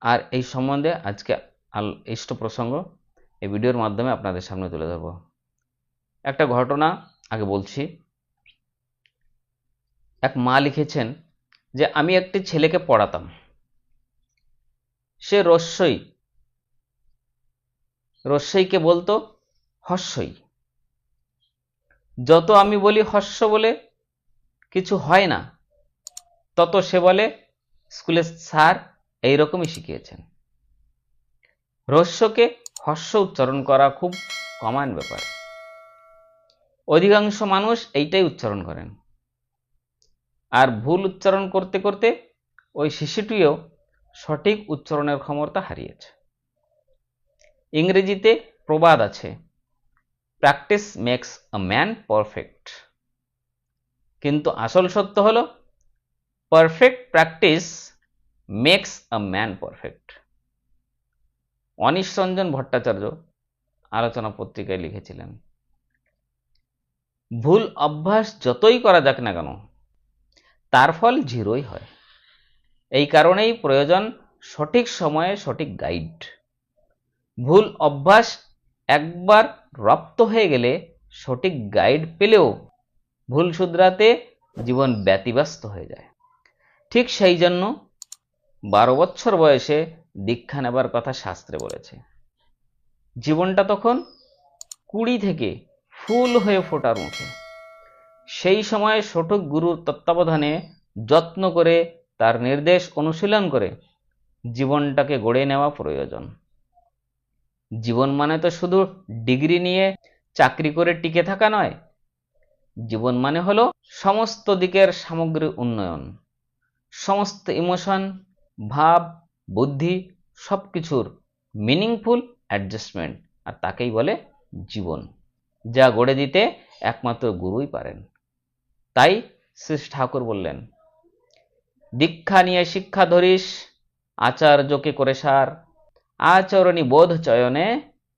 আর এই সম্বন্ধে আজকে ইষ্ট প্রসঙ্গ এই ভিডিওর মাধ্যমে আপনাদের সামনে তুলে ধরব। একটা ঘটনা আগে বলছি। এক মা লিখেছেন যে আমি একটি ছেলেকে পড়াতাম, সে রস্যইকে বলতো হস্যই। যত আমি বলি হস্য বলে কিছু হয় না, তত সে বলে স্কুলের স্যার এইরকমই শিখিয়েছেন। রস্যকে হস্য উচ্চারণ করা খুব কমন ব্যাপার, অধিকাংশ মানুষ এইটাই উচ্চারণ করেন। আর ভুল উচ্চারণ করতে করতে ওই শিশুটিও সঠিক উচ্চারণের ক্ষমতা হারিয়েছে। ইংরেজিতে প্রবাদ আছে, practice makes a man perfect. কিন্তু আসল সত্য হলো perfect practice makes a man perfect. Anish Ranjan Bhattacharya আলোচনা পত্রিকায় লিখেছিলেন, ভুল অভ্যাস যতই করা যাক না কেন তার ফল জিরোই হয়। এই কারণেই প্রয়োজন সঠিক সময়ে সঠিক গাইড। ভুল অভ্যাস একবার রপ্ত হয়ে গেলে সঠিক গাইড পেলেও ভুল শুধরাতে জীবন ব্যতিব্যস্ত হয়ে যায়। ঠিক সেই জন্য 12 বছর বয়সে দীক্ষা নেবার কথা শাস্ত্রে বলেছে। জীবনটা তখন 20 থেকে ফুল হয়ে ফোটার মুখে। সেই সময় সঠিক গুরুর তত্ত্বাবধানে যত্ন করে তার নির্দেশ অনুশীলন করে জীবনটাকে গড়ে নেওয়া প্রয়োজন। জীবন মানে তো শুধু ডিগ্রি নিয়ে চাকরি করে টিকে থাকা নয়। জীবন মানে হলো সমস্ত দিকের সামগ্রিক উন্নয়ন, সমস্ত ইমোশন, ভাব, বুদ্ধি সবকিছুর মিনিংফুল অ্যাডজাস্টমেন্ট, আর তাকেই বলে জীবন, যা গড়ে দিতে একমাত্র গুরুই পারেন। তাই শ্রী ঠাকুর বললেন, দীক্ষা নিয়ে শিক্ষা ধরিস, আচার্যকে করে সার, আচরণী বোধ চয়নে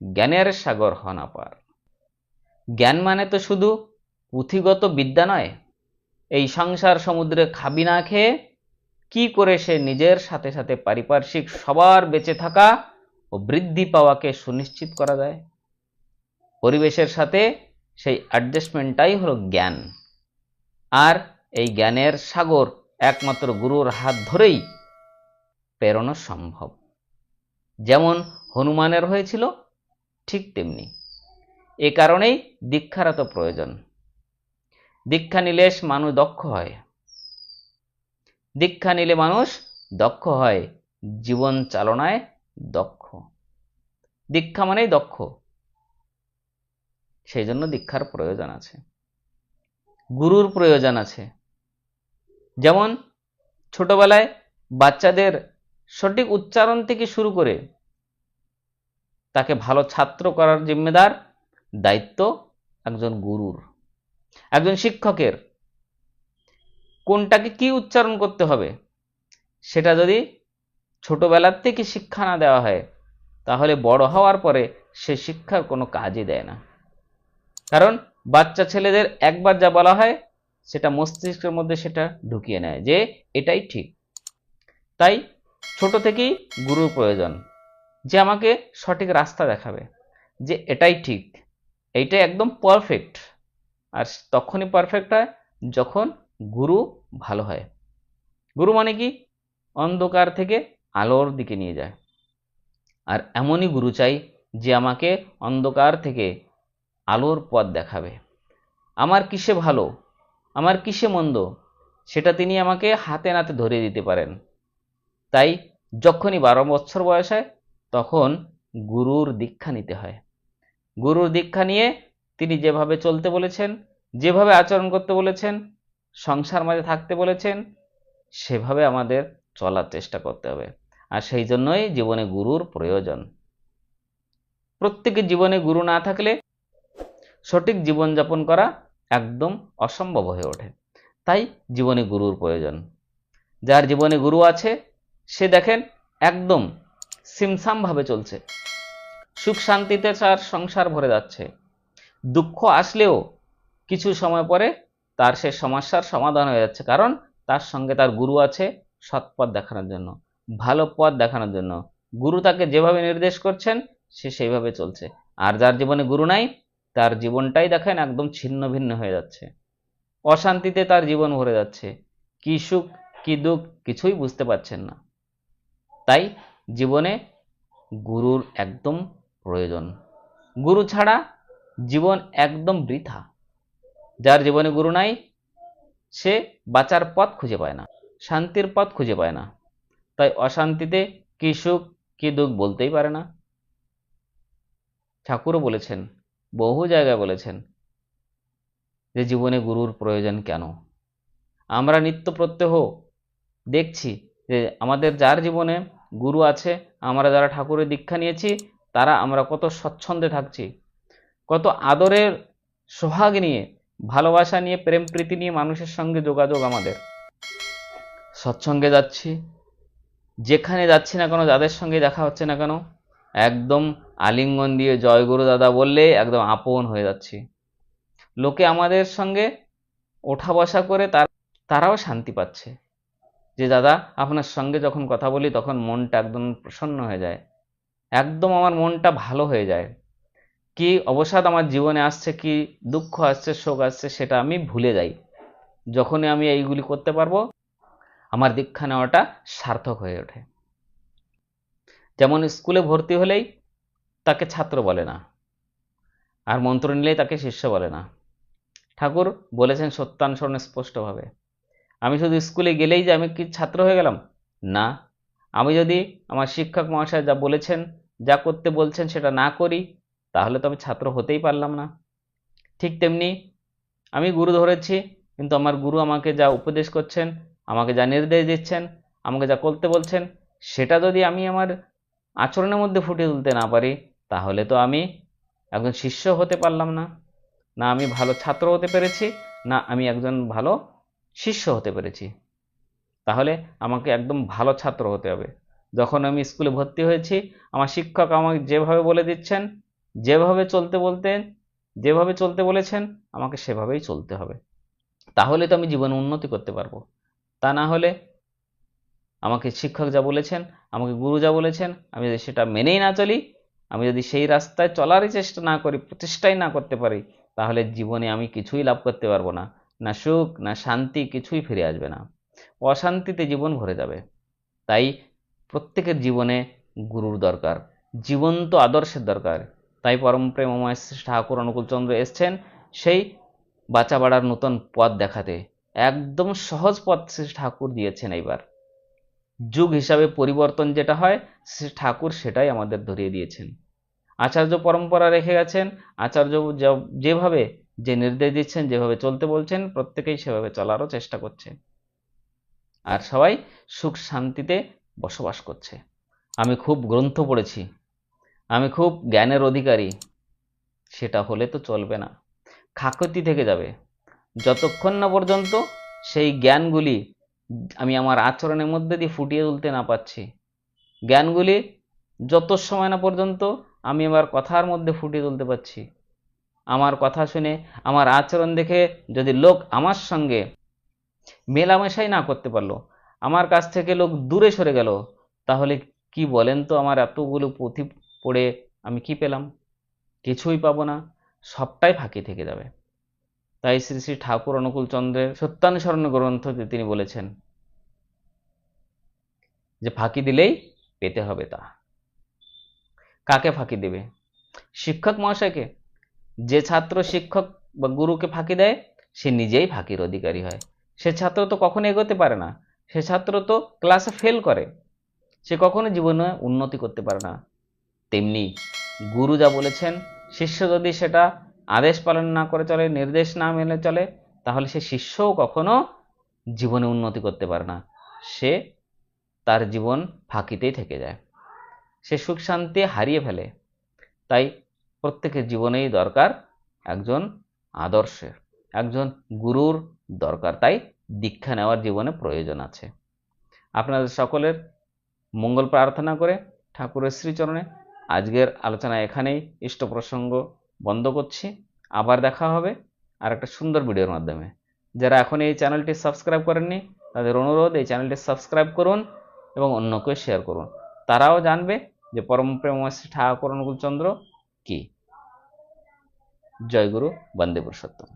জ্ঞানের সাগর হন পার। জ্ঞান মানে তো শুধু পুঁথিগত বিদ্যা নয়। এই সংসার সমুদ্রে খাবি না খেয়ে কি করে সে নিজের সাথে সাথে পারিপার্শ্বিক সবার বেঁচে থাকা ও বৃদ্ধি পাওয়াকে সুনিশ্চিত করা যায়। পরিবেশের সাথে সেই অ্যাডজাস্টমেন্টটাই হলো জ্ঞান। আর এই জ্ঞানের সাগর একমাত্র গুরুর হাত ধরেই পেরোনো সম্ভব। যেমন হনুমানের হয়েছিল, ঠিক তেমনি এ কারণেই দীক্ষার এত প্রয়োজন। দীক্ষা নিলে মানুষ দক্ষ হয়। দীক্ষা নিলে মানুষ দক্ষ হয়, জীবন চালনায় দক্ষ। দীক্ষা মানেই দক্ষ, সেই জন্য দীক্ষার প্রয়োজন আছে, গুরুর প্রয়োজন আছে। যেমন ছোটবেলায় বাচ্চাদের সঠিক উচ্চারণ থেকে শুরু করে তাকে ভালো ছাত্র করার জিম্মেদার দায়িত্ব একজন গুরুর, একজন শিক্ষকের। কোনটাকে কি উচ্চারণ করতে হবে সেটা যদি ছোটবেলার থেকে শিক্ষা না দেওয়া হয়, তাহলে বড় হওয়ার পরে সে শিক্ষার কোনো কাজই দেয় না। কারণ বাচ্চা ছেলেদের একবার যা বলা হয় সেটা মস্তিষ্কের মধ্যে সেটা ঢুকিয়ে নেয় যে এটাই ঠিক। তাই ছোট থেকেই গুরুর প্রয়োজন, যে আমাকে সঠিক রাস্তা দেখাবে, যে এটাই ঠিক, এইটাই একদম পারফেক্ট। আর তখনই পারফেক্ট হয় যখন গুরু ভালো হয়। গুরু মানে কি? অন্ধকার থেকে আলোর দিকে নিয়ে যায়। আর এমনই গুরু চাই যে আমাকে অন্ধকার থেকে আলোর পথ দেখাবে। আমার কিসে ভালো, আমার কিসে মন্দ, সেটা তিনি আমাকে হাতে নাতে ধরিয়ে দিতে পারেন। তাই যখনই 12 বছর বয়স হয় তখন গুরুর দীক্ষা নিতে হয়। গুরুর দীক্ষা নিয়ে তিনি যেভাবে চলতে বলেছেন, যেভাবে আচরণ করতে বলেছেন, সংসার মাঝে থাকতে বলেছেন, সেভাবে আমাদের চলার চেষ্টা করতে হবে। আর সেই জন্যই জীবনে গুরুর প্রয়োজন। প্রত্যেকের জীবনে গুরু না থাকলে সঠিক জীবনযাপন করা একদম অসম্ভব হয়ে ওঠে। তাই জীবনে গুরুর প্রয়োজন। যার জীবনে গুরু আছে সে দেখেন একদম সিমসাম ভাবে চলছে, সুখ শান্তিতে তার সংসার ভরে যাচ্ছে। দুঃখ আসলেও কিছু সময় পরে তার সে সমস্যার সমাধান হয়ে যাচ্ছে, কারণ তার সঙ্গে তার গুরু আছে সৎপথ দেখানোর জন্য। ভালো পথ দেখানোর জন্য। গুরু তাকে যেভাবে নির্দেশ করছেন সে সেইভাবে চলছে। আর যার জীবনে গুরু নাই তার জীবনটাই দেখেন একদম ছিন্ন ভিন্ন হয়ে যাচ্ছে, অশান্তিতে তার জীবন ভরে যাচ্ছে, কি সুখ কি দুঃখ কিছুই বুঝতে পারছেন না। তাই জীবনে গুরুর একদম প্রয়োজন। গুরু ছাড়া জীবন একদম বৃথা। যার জীবনে গুরু নাই সে বাঁচার পথ খুঁজে পায় না, শান্তির পথ খুঁজে পায় না। তাই অশান্তিতে কি সুখ কি দুঃখ বলতেই পারে না। ঠাকুরও বলেছেন, বহু জায়গায় বলেছেন যে জীবনে গুরুর প্রয়োজন কেন। আমরা নিত্য প্রত্যহ দেখছি যে আমাদের যার জীবনে গুরু আছে, আমরা যারা ঠাকুরের দীক্ষা নিয়েছি তারা আমরা কত স্বচ্ছন্দে থাকছি, কত আদরের সোহাগ নিয়ে, ভালোবাসা নিয়ে, প্রেম প্রীতি নিয়ে মানুষের সঙ্গে যোগাযোগ। আমাদের সৎসঙ্গে যাচ্ছি, যেখানে যাচ্ছি না কেন, যাদের সঙ্গে দেখা হচ্ছে না কেন, একদম আলিঙ্গন দিয়ে জয় গুরু দাদা বললে একদম আপন হয়ে যাচ্ছি। লোকে আমাদের সঙ্গে ওঠা বসা করে তারাও শান্তি পাচ্ছে যে দাদা আপনার সঙ্গে যখন কথা বলি তখন মনটা একদম প্রসন্ন হয়ে যায়, একদম আমার মনটা ভালো হয়ে যায়। কি অবসাদ আমার জীবনে আসছে, কি দুঃখ আসছে, শোক আসছে, সেটা আমি ভুলে যাই। যখনই আমি এইগুলি করতে পারবো আমার দীক্ষা নেওয়াটা সার্থক হয়ে ওঠে। যেমন স্কুলে ভর্তি হলেই তাকে ছাত্র বলে না, আর মন্ত্র নিলেই তাকে শিষ্য বলে না। ঠাকুর বলেছেন সত্যানুসরণে স্পষ্টভাবে, আমি শুধু স্কুলে গেলেই যে আমি কি ছাত্র হয়ে গেলাম না, আমি যদি আমার শিক্ষক মহাশয় যা বলেছেন, যা করতে বলছেন সেটা না করি তাহলে তো আমি ছাত্র হতেই পারলাম না। ঠিক তেমনি আমি গুরু ধরেছি, কিন্তু আমার গুরু আমাকে যা উপদেশ করছেন, আমাকে যা নির্দেশ দিচ্ছেন, আমাকে যা করতে বলছেন, সেটা যদি আমি আমার আচরণের মধ্যে ফুটিয়ে তুলতে না পারি তাহলে তো আমি একজন শিষ্য হতে পারলাম না, না আমি ভালো ছাত্র হতে পেরেছি, না আমি একজন ভালো শিষ্য হতে পেরেছি। তাহলে আমাকে একদম ভালো ছাত্র হতে হবে। যখন আমি স্কুলে ভর্তি হয়েছি আমার শিক্ষক আমাকে যেভাবে বলে দিচ্ছেন, যেভাবে চলতে বলেছেন আমাকে সেভাবেই চলতে হবে। তাহলে তো আমি জীবনে উন্নতি করতে পারবো। তা না হলে আমাকে শিক্ষক যা বলেছেন, আমাকে গুরু যা বলেছেন, আমি যদি সেটা মেনেই না চলি, আমি যদি সেই রাস্তায় চলারই চেষ্টা না করি, প্রচেষ্টাই না করতে পারি, তাহলে জীবনে আমি কিছুই লাভ করতে পারবো না। না সুখ না শান্তি কিছুই ফিরে আসবে না, অশান্তিতে জীবন ভরে যাবে। তাই প্রত্যেকের জীবনে গুরুর দরকার, জীবন্ত আদর্শের দরকার। তাই পরম প্রেমময় শ্রী ঠাকুর অনুকূলচন্দ্র এসছেন সেই বাঁচা বাড়ার নতুন পথ দেখাতে। একদম সহজ পথ শ্রী ঠাকুর দিয়েছেন। এইবার যুগ হিসাবে পরিবর্তন যেটা হয় শ্রী ঠাকুর সেটাই আমাদের ধরিয়ে দিয়েছেন। আচার্য পরম্পরা রেখে গেছেন, আচার্য যেভাবে যে নির্দেশ দিচ্ছেন, যেভাবে চলতে বলছেন, প্রত্যেকেই সেভাবে চলারও চেষ্টা করছে, আর সবাই সুখ শান্তিতে বসবাস করছে। আমি খুব গ্রন্থ পড়েছি, আমি খুব জ্ঞানের অধিকারী, সেটা হলে তো চলবে না, খাকতি থেকে যাবে। যতক্ষণ না পর্যন্ত সেই জ্ঞানগুলি আমি আমার আচরণের মধ্যে দিয়ে ফুটিয়ে তুলতে না পারছি, জ্ঞানগুলি যত সময় না পর্যন্ত আমি আমার কথার মধ্যে ফুটিয়ে তুলতে পারছি, আমার কথা শুনে আমার আচরণ দেখে যদি লোক আমার সঙ্গে মেলামেশাই না করতে পারলো, আমার কাছ থেকে লোক দূরে সরে গেল, তাহলে কি বলেন তো আমার এতগুলো পুঁথি পড়ে আমি কি পেলাম? কিছুই পাবো না, সবটাই ফাঁকি থেকে যাবে। তাই শ্রী শ্রী ঠাকুর অনুকূলচন্দ্রের সত্যানুসরণ গ্রন্থতে তিনি বলেছেন যে ফাঁকি দিলেই পেতে হবে তা। কাকে ফাঁকি দেবে? শিক্ষক মহাশয়কে। যে ছাত্র শিক্ষক বা গুরুকে ফাঁকি দেয় সে নিজেই ফাঁকির অধিকারী হয়। সে ছাত্র তো কখনো এগোতে পারে না, সে ছাত্র তো ক্লাসে ফেল করে, সে কখনো জীবনে উন্নতি করতে পারে না। তেমনি গুরু যা বলেছেন শিষ্য যদি সেটা আদেশ পালন না করে চলে, নির্দেশ না মেনে চলে, তাহলে সে শিষ্যও কখনো জীবনে উন্নতি করতে পারে না, সে তার জীবন ফাঁকিতেই থেকে যায়, সে সুখ শান্তি হারিয়ে ফেলে। তাই প্রত্যেকের জীবনেই দরকার একজন আদর্শের, একজন গুরুর দরকার। তাই দীক্ষা নেওয়ার জীবনে প্রয়োজন আছে। আপনাদের সকলের মঙ্গল প্রার্থনা করে ঠাকুরের শ্রীচরণে আজকের আলোচনা এখানেই ইষ্ট প্রসঙ্গ বন্ধ করছি। আবার দেখা হবে আর একটা সুন্দর ভিডিওর মাধ্যমে। যারা এখন এই চ্যানেলটি সাবস্ক্রাইব করেননি তাদের অনুরোধ এই চ্যানেলটি সাবস্ক্রাইব করুন এবং অন্যকে শেয়ার করুন, তারাও জানবে যে পরম প্রেমময় ঠাকুর অনুকূল চন্দ্র কি। জয় গুরু, বন্দে পুরুষোত্তম।